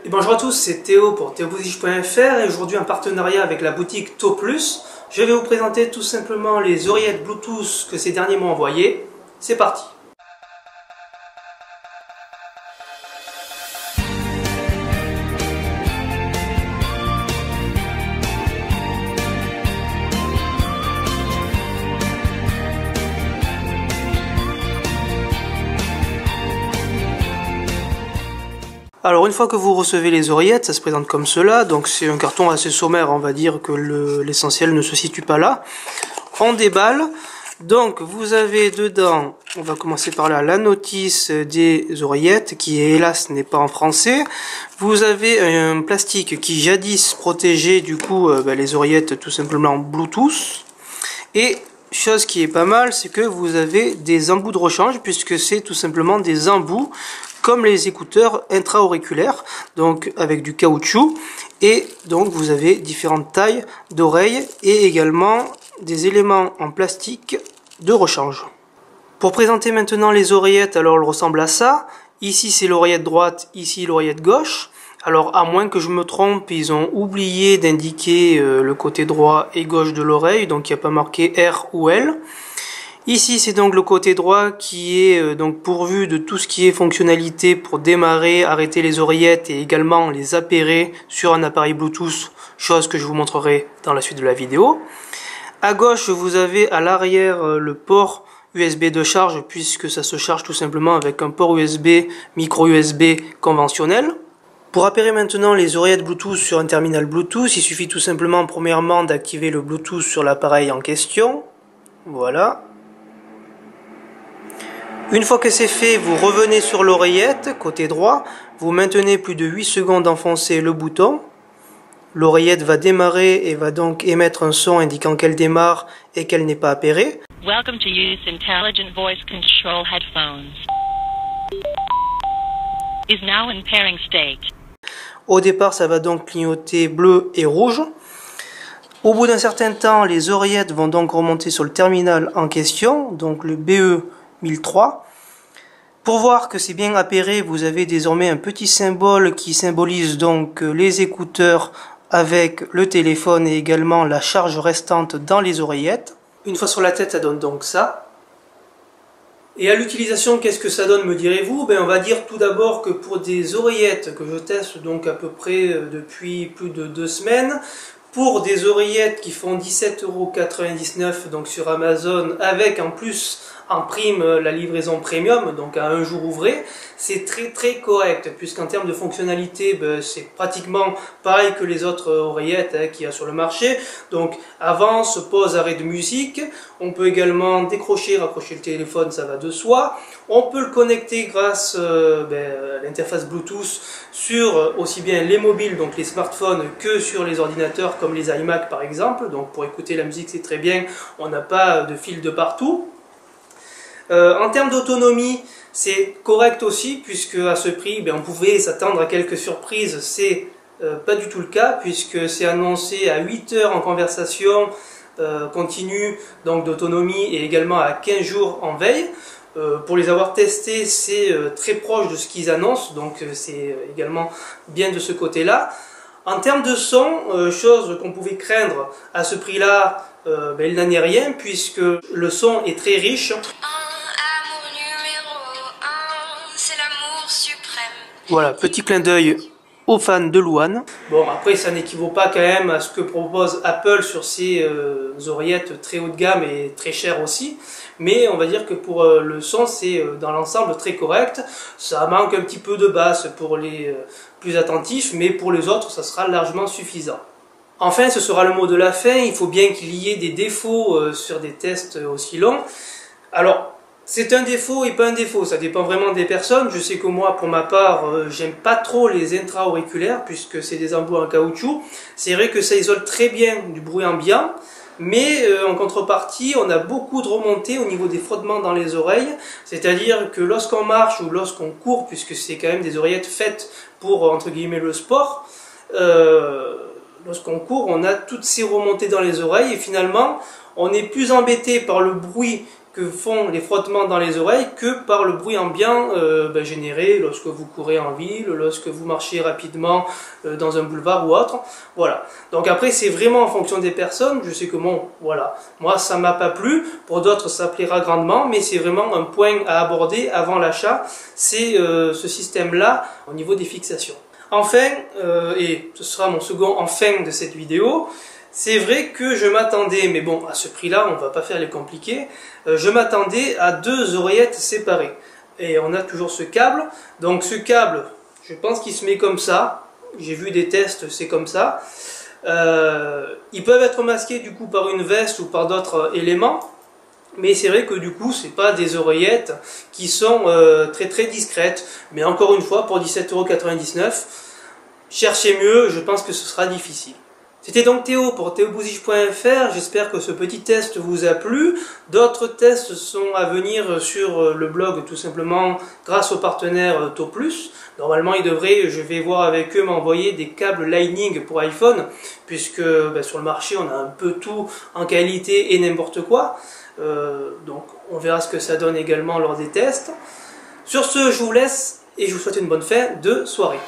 Et bonjour à tous, c'est Théo pour theoposition.fr et aujourd'hui en partenariat avec la boutique ToPlus, je vais vous présenter tout simplement les oreillettes Bluetooth que ces derniers m'ont envoyées. C'est parti! Alors une fois que vous recevez les oreillettes, ça se présente comme cela, donc c'est un carton assez sommaire, on va dire que l'essentiel ne se situe pas là. On déballe, donc vous avez dedans, on va commencer par là, la notice des oreillettes, qui hélas n'est pas en français. Vous avez un plastique qui jadis protégeait du coup les oreillettes tout simplement Bluetooth. Et chose qui est pas mal, c'est que vous avez des embouts de rechange, puisque c'est tout simplement des embouts comme les écouteurs intra-auriculaires, donc avec du caoutchouc, et donc vous avez différentes tailles d'oreilles et également des éléments en plastique de rechange. Pour présenter maintenant les oreillettes, alors elles ressemblent à ça. Ici c'est l'oreillette droite, ici l'oreillette gauche. Alors à moins que je me trompe, ils ont oublié d'indiquer le côté droit et gauche de l'oreille, donc il n'y a pas marqué R ou L. Ici c'est donc le côté droit qui est donc pourvu de tout ce qui est fonctionnalité pour démarrer, arrêter les oreillettes et également les appairer sur un appareil Bluetooth, chose que je vous montrerai dans la suite de la vidéo. À gauche vous avez à l'arrière le port USB de charge, puisque ça se charge tout simplement avec un port USB, micro USB conventionnel. Pour appairer maintenant les oreillettes Bluetooth sur un terminal Bluetooth, il suffit tout simplement premièrement d'activer le Bluetooth sur l'appareil en question. Voilà. Une fois que c'est fait, vous revenez sur l'oreillette, côté droit, vous maintenez plus de 8 secondes enfoncé le bouton. L'oreillette va démarrer et va donc émettre un son indiquant qu'elle démarre et qu'elle n'est pas appairée. Welcome to use intelligent voice control headphones. Is now in pairing state. Au départ, ça va donc clignoter bleu et rouge. Au bout d'un certain temps, les oreillettes vont donc remonter sur le terminal en question, donc le BE 1003. Pour voir que c'est bien appairé, vous avez désormais un petit symbole qui symbolise donc les écouteurs avec le téléphone et également la charge restante dans les oreillettes. Une fois sur la tête, ça donne donc ça. Et à l'utilisation, qu'est-ce que ça donne, me direz-vous? On va dire tout d'abord que pour des oreillettes que je teste donc à peu près depuis plus de 2 semaines, pour des oreillettes qui font 17,99 € donc sur Amazon, avec en plus en prime la livraison premium, donc à un jour ouvré, c'est très correct, puisqu'en termes de fonctionnalité, c'est pratiquement pareil que les autres oreillettes qu'il y a sur le marché. Donc avance, pause, arrêt de musique. On peut également décrocher, raccrocher le téléphone, ça va de soi. On peut le connecter grâce à l'interface Bluetooth sur aussi bien les mobiles, donc les smartphones, que sur les ordinateurs comme les iMac par exemple. Donc pour écouter la musique c'est très bien, on n'a pas de fil de partout. En termes d'autonomie, c'est correct aussi, puisque à ce prix, on pouvait s'attendre à quelques surprises. C'est pas du tout le cas, puisque c'est annoncé à 8 heures en conversation continue, donc d'autonomie, et également à 15 jours en veille. Pour les avoir testés, c'est très proche de ce qu'ils annoncent, donc c'est également bien de ce côté-là. En termes de son, chose qu'on pouvait craindre à ce prix-là, il n'en est rien, puisque le son est très riche. Voilà, petit clin d'œil aux fans de Louane. Bon, après, ça n'équivaut pas quand même à ce que propose Apple sur ses oreillettes très haut de gamme et très chères aussi. Mais on va dire que pour le son, c'est dans l'ensemble très correct. Ça manque un petit peu de basse pour les plus attentifs, mais pour les autres, ça sera largement suffisant. Enfin, ce sera le mot de la fin. Il faut bien qu'il y ait des défauts sur des tests aussi longs. Alors, c'est un défaut et pas un défaut, ça dépend vraiment des personnes. Je sais que moi, pour ma part, j'aime pas trop les intra-auriculaires, puisque c'est des embouts en caoutchouc. C'est vrai que ça isole très bien du bruit ambiant, mais en contrepartie, on a beaucoup de remontées au niveau des frottements dans les oreilles. C'est-à-dire que lorsqu'on marche ou lorsqu'on court, puisque c'est quand même des oreillettes faites pour, entre guillemets, le sport, lorsqu'on court, on a toutes ces remontées dans les oreilles, et finalement, on est plus embêté par le bruit que font les frottements dans les oreilles que par le bruit ambiant généré lorsque vous courez en ville, lorsque vous marchez rapidement dans un boulevard ou autre. Voilà. Donc après c'est vraiment en fonction des personnes. Je sais que voilà, moi ça m'a pas plu, pour d'autres ça plaira grandement, mais c'est vraiment un point à aborder avant l'achat, c'est ce système-là au niveau des fixations. Enfin, et ce sera mon second enfin de cette vidéo, c'est vrai que je m'attendais, mais bon, à ce prix-là, on va pas faire les compliqués, je m'attendais à 2 oreillettes séparées. Et on a toujours ce câble, donc ce câble, je pense qu'il se met comme ça, j'ai vu des tests, c'est comme ça. Ils peuvent être masqués du coup par une veste ou par d'autres éléments, mais c'est vrai que du coup, c'est pas des oreillettes qui sont très discrètes. Mais encore une fois, pour 17,99 €, cherchez mieux, je pense que ce sera difficile. C'était donc Théo pour theobouzige.fr, j'espère que ce petit test vous a plu. D'autres tests sont à venir sur le blog tout simplement grâce au partenaire TauPlus. Normalement je vais voir avec eux m'envoyer des câbles Lightning pour iPhone, puisque sur le marché on a un peu tout en qualité et n'importe quoi. Donc on verra ce que ça donne également lors des tests. Sur ce, je vous laisse et je vous souhaite une bonne fin de soirée.